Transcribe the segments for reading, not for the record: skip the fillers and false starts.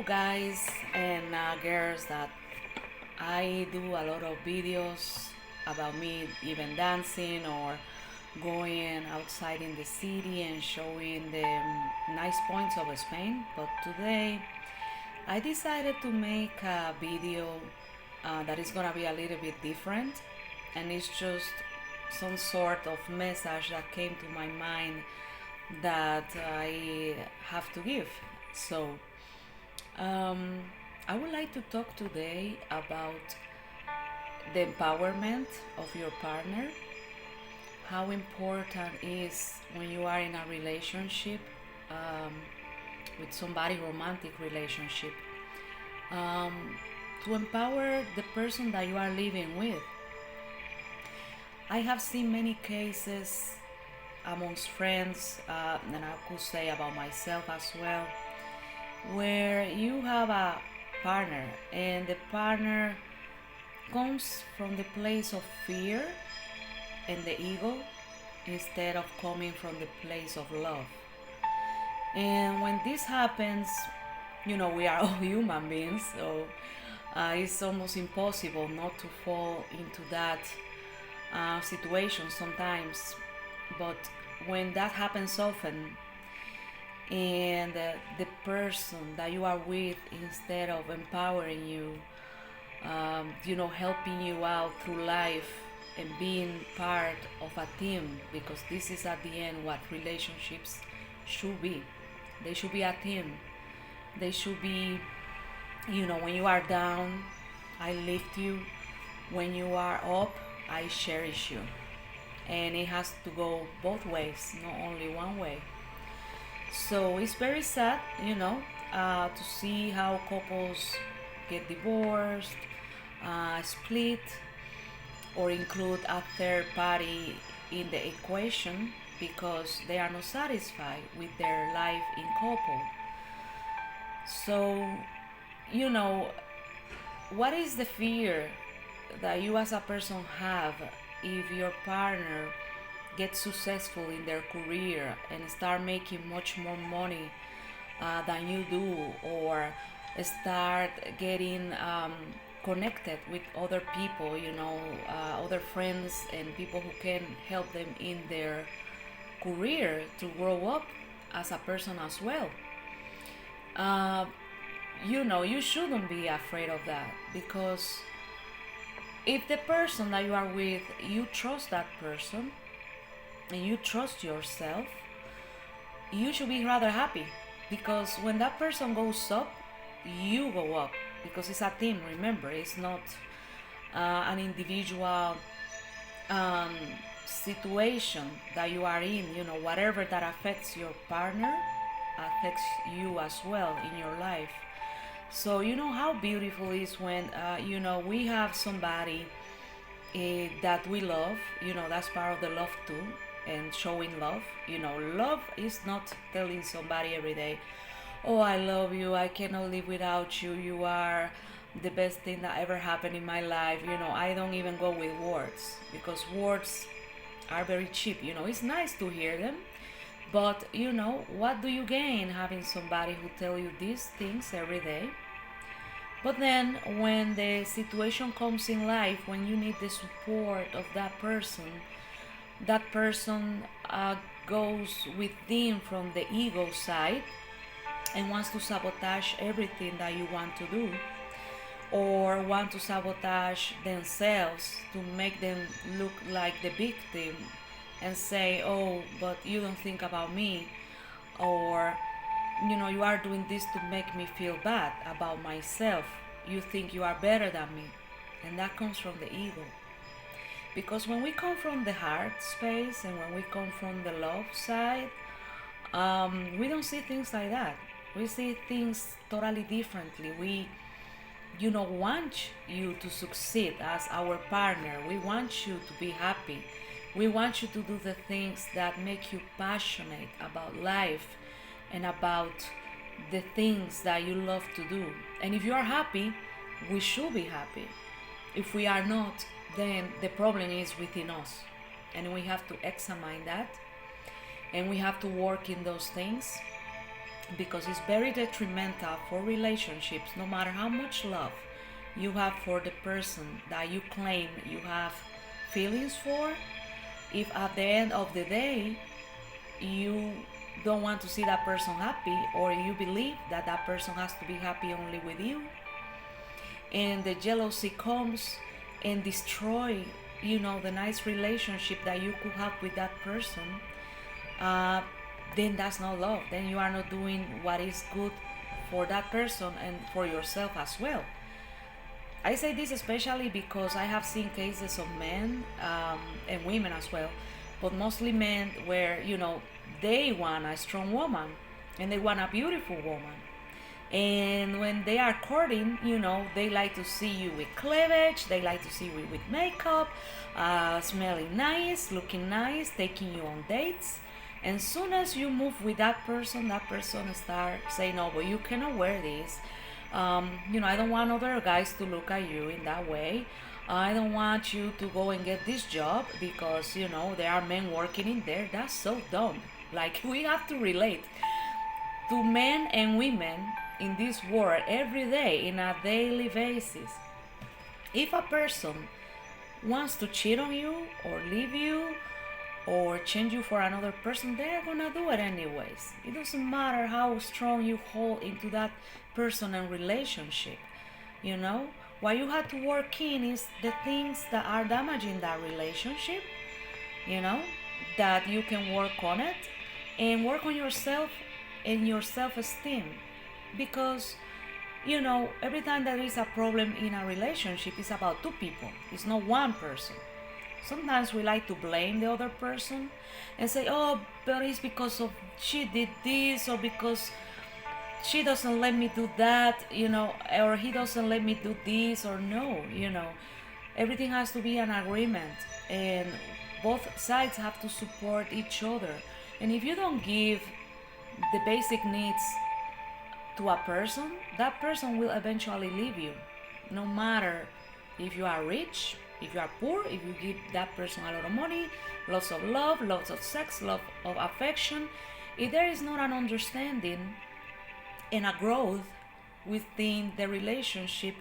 Guys and girls, that I do a lot of videos about me even dancing or going outside in the city and showing the nice points of Spain. But today I decided to make a video that is gonna be a little bit different, and it's just some sort of message that came to my mind that I have to give. So, um, I would like to talk today about the empowerment of your partner, how important is when you are in a relationship um, with somebody, romantic relationship, um, to empower the person that you are living with. I have seen many cases amongst friends, and I could say about myself as well, where you have a partner and the partner comes from the place of fear and the ego instead of coming from the place of love. And when this happens, we are all human beings, so it's almost impossible not to fall into that situation sometimes. But when that happens often, and the person that you are with, instead of empowering you, helping you out through life and being part of a team, because this is at the end what relationships should be. They should be a team. They should be, when you are down, I lift you. When you are up, I cherish you. And it has to go both ways, not only one way. So it's very sad, to see how couples get divorced, split, or include a third party in the equation because they are not satisfied with their life in couple. So, you know, what is the fear that you as a person have if your partner gets successful in their career and start making much more money than you do, or start getting connected with other people, other friends and people who can help them in their career to grow up as a person as well. uh, you shouldn't be afraid of that, because if the person that you are with, you trust that person and you trust yourself, you should be rather happy, because when that person goes up, you go up, because it's a team. Remember, it's not an individual um, situation that you are in. Whatever that affects your partner affects you as well in your life. So you know how beautiful it is when we have somebody that we love. That's part of the love too, and showing love. Love is not telling somebody every day, "Oh, I love you. I cannot live without you. You are the best thing that ever happened in my life." I don't even go with words, because words are very cheap. It's nice to hear them, but what do you gain having somebody who tell you these things every day? But then when the situation comes in life, when you need the support of that person goes within from the ego side and wants to sabotage everything that you want to do, or want to sabotage themselves to make them look like the victim and say, "Oh, but you don't think about me," or "You are doing this to make me feel bad about myself. You think you are better than me." And that comes from the ego. Because when we come from the heart space and when we come from the love side, we don't see things like that. We see things totally differently. We want you to succeed as our partner. We want you to be happy. We want you to do the things that make you passionate about life and about the things that you love to do. And if you are happy, we should be happy. If we are not, then the problem is within us. And we have to examine that, and we have to work in those things. because it's very detrimental for relationships. No matter how much love you have for the person that you claim you have feelings for, if at the end of the day you don't want to see that person happy, or you believe that that person has to be happy only with you, and the jealousy comes and destroy, the nice relationship that you could have with that person, uh, then that's not love. Then you are not doing what is good for that person and for yourself as well. I say this especially because I have seen cases of men, and women as well, but mostly men, where they want a strong woman and they want a beautiful woman. And when they are courting, they like to see you with cleavage, they like to see you with makeup, smelling nice, looking nice, taking you on dates. And soon as you move with that person start saying, "No, but you cannot wear this. I don't want other guys to look at you in that way. I don't want you to go and get this job because, there are men working in there." That's so dumb. Like, we have to relate to men and women in this world every day, in a daily basis. If a person wants to cheat on you or leave you or change you for another person, they're gonna do it anyways. It doesn't matter how strong you hold into that person and relationship. What you have to work in is the things that are damaging that relationship, that you can work on it and work on yourself and your self-esteem. Because every time there is a problem in a relationship, it's about two people, it's not one person. Sometimes we like to blame the other person and say, "Oh, but it's because of she did this, or because she doesn't let me do that, or he doesn't let me do this," or no. Everything has to be an agreement, and both sides have to support each other. And if you don't give the basic needs to a person, that person will eventually leave you. No matter if you are rich, if you are poor, if you give that person a lot of money, lots of love, lots of sex, love of affection, if there is not an understanding and a growth within the relationship,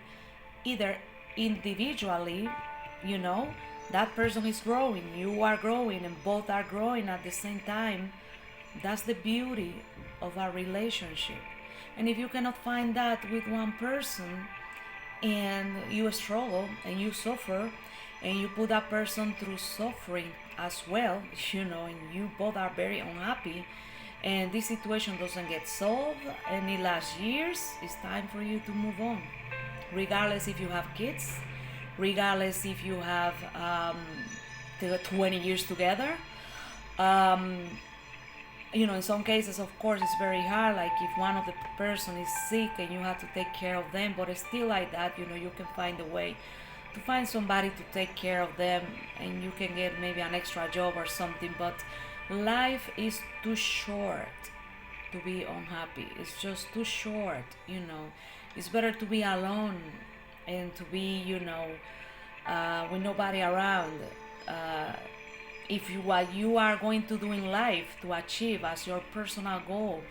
either individually, that person is growing, you are growing, and both are growing at the same time. That's the beauty of a relationship. And if you cannot find that with one person, and you struggle and you suffer, and you put that person through suffering as well, and you both are very unhappy, and this situation doesn't get solved and it lasts years, it's time for you to move on. Regardless if you have kids, regardless if you have 20 years together. In some cases, of course, it's very hard, like if one of the person is sick and you have to take care of them, but it's still like that, you can find a way to find somebody to take care of them, and you can get maybe an extra job or something. But life is too short to be unhappy. It's just too short. It's better to be alone and to be with nobody around. If what you are going to do in life to achieve as your personal goal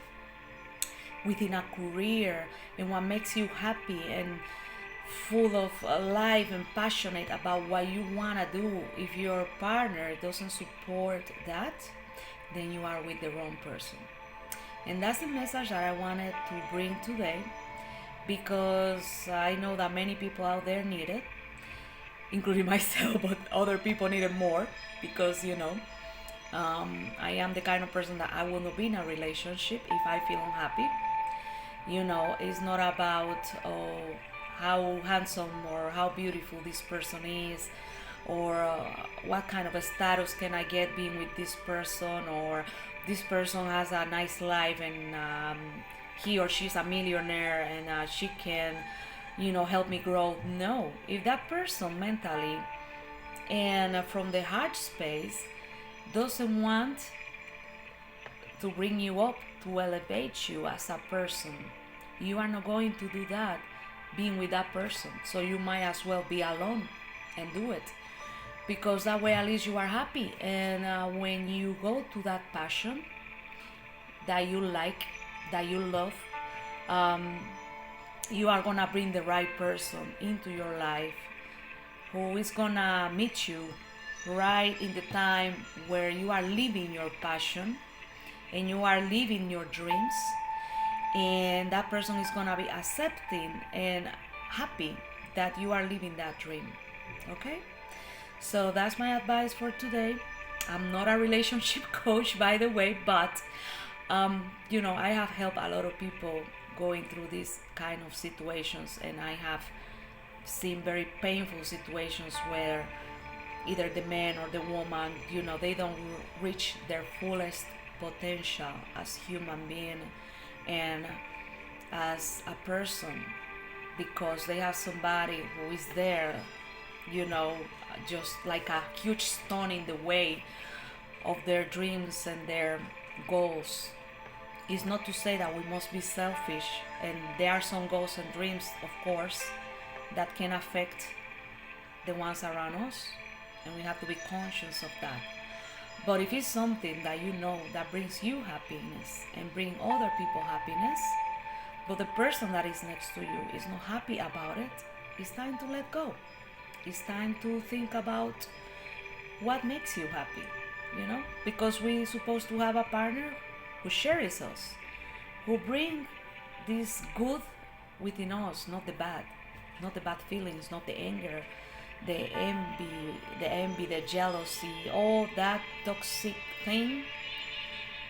within a career, and what makes you happy and full of life and passionate about what you want to do, if your partner doesn't support that, then you are with the wrong person. And that's the message that I wanted to bring today, because I know that many people out there need it, including myself, but other people need it more, because I am the kind of person that I will not be in a relationship if I feel unhappy. It's not about how handsome or how beautiful this person is, or what kind of a status can I get being with this person, or this person has a nice life and he or she's a millionaire and she can help me grow. No, if that person mentally and from the heart space doesn't want to bring you up, to elevate you as a person, you are not going to do that being with that person. So you might as well be alone and do it, because that way at least you are happy. And when you go to that passion that you like that you love, um, you are gonna bring the right person into your life who is gonna meet you right in the time where you are living your passion and you are living your dreams, and that person is gonna be accepting and happy that you are living that dream. Okay, so that's my advice for today. I'm not a relationship coach, by the way, but I have helped a lot of people going through these kind of situations, and I have seen very painful situations where either the man or the woman, they don't reach their fullest potential as human being and as a person, because they have somebody who is there, you know just like a huge stone in the way of their dreams and their goals. Is not to say that we must be selfish, and there are some goals and dreams, of course, that can affect the ones around us, and we have to be conscious of that. But if it's something that you know that brings you happiness and bring other people happiness, but the person that is next to you is not happy about it, it's time to let go. It's time to think about what makes you happy, because we're supposed to have a partner who shares us, who bring this good within us, not the bad feelings, not the anger, the envy, the jealousy, all that toxic thing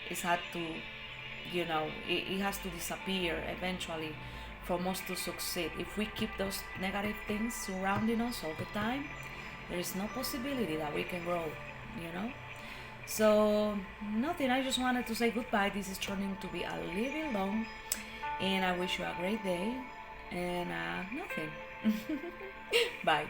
is had to, it has to disappear eventually from us to succeed. If we keep those negative things surrounding us all the time, there is no possibility that we can grow, you know. So nothing. I just wanted to say goodbye. This is turning to be a little bit long, and I wish you a great day. And nothing. Bye.